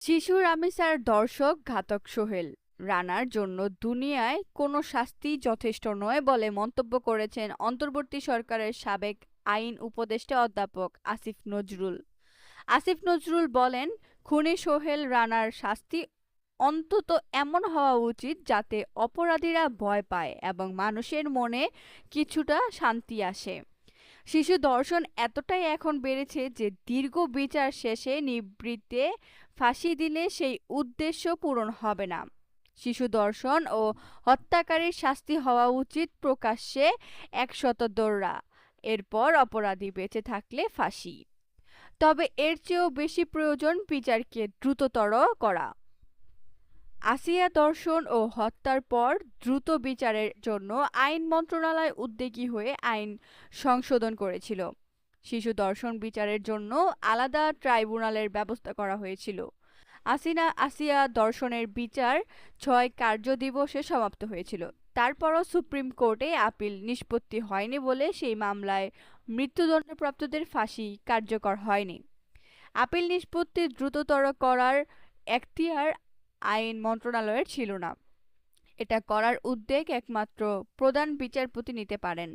শিশু রামিসার দর্শক ঘাতক সোহেল রানার জন্য দুনিয়ায় কোনো শাস্তি যথেষ্ট নয় বলে মন্তব্য করেছেন অন্তর্বর্তী সরকারের সাবেক আইন উপদেষ্টা অধ্যাপক আসিফ নজরুল। আসিফ নজরুল বলেন, খুনি সোহেল রানার শাস্তি অন্তত এমন হওয়া উচিত যাতে অপরাধীরা ভয় পায় এবং মানুষের মনে কিছুটা শান্তি আসে। শিশু ধর্ষণ এতটাই এখন বেড়েছে যে দীর্ঘ বিচার শেষে নিবৃত্তে ফাঁসি দিলে সেই উদ্দেশ্য পূরণ হবে না। শিশু ধর্ষণ ও হত্যাকারীর শাস্তি হওয়া উচিত প্রকাশ্যে ১০০ দৌড়া, এরপর অপরাধী বেঁচে থাকলে ফাঁসি। তবে এর চেয়েও বেশি প্রয়োজন বিচারকে দ্রুততর করা। আসিয়া ধর্ষণ ও হত্যার পর দ্রুত বিচারের জন্য আইন মন্ত্রণালয় উদ্যোগী হয়ে আইন সংশোধন করেছিল। শিশু ধর্ষণ বিচারের জন্য আলাদা ট্রাইব্যুনালের ব্যবস্থা করা হয়েছিল। আসিয়া ধর্ষণের বিচার ৬ কার্য দিবসে সমাপ্ত হয়েছিল। তারপরও সুপ্রিম কোর্টে আপিল নিষ্পত্তি হয়নি বলে সেই মামলায় মৃত্যুদণ্ডপ্রাপ্তদের ফাঁসি কার্যকর হয়নি। আপিল নিষ্পত্তি দ্রুততর করার এখতিয়ার আইন মন্ত্রণালয়ের ছিল না। এটা করার উদ্যোগ একমাত্র প্রধান বিচারপতি নিতে পারেন।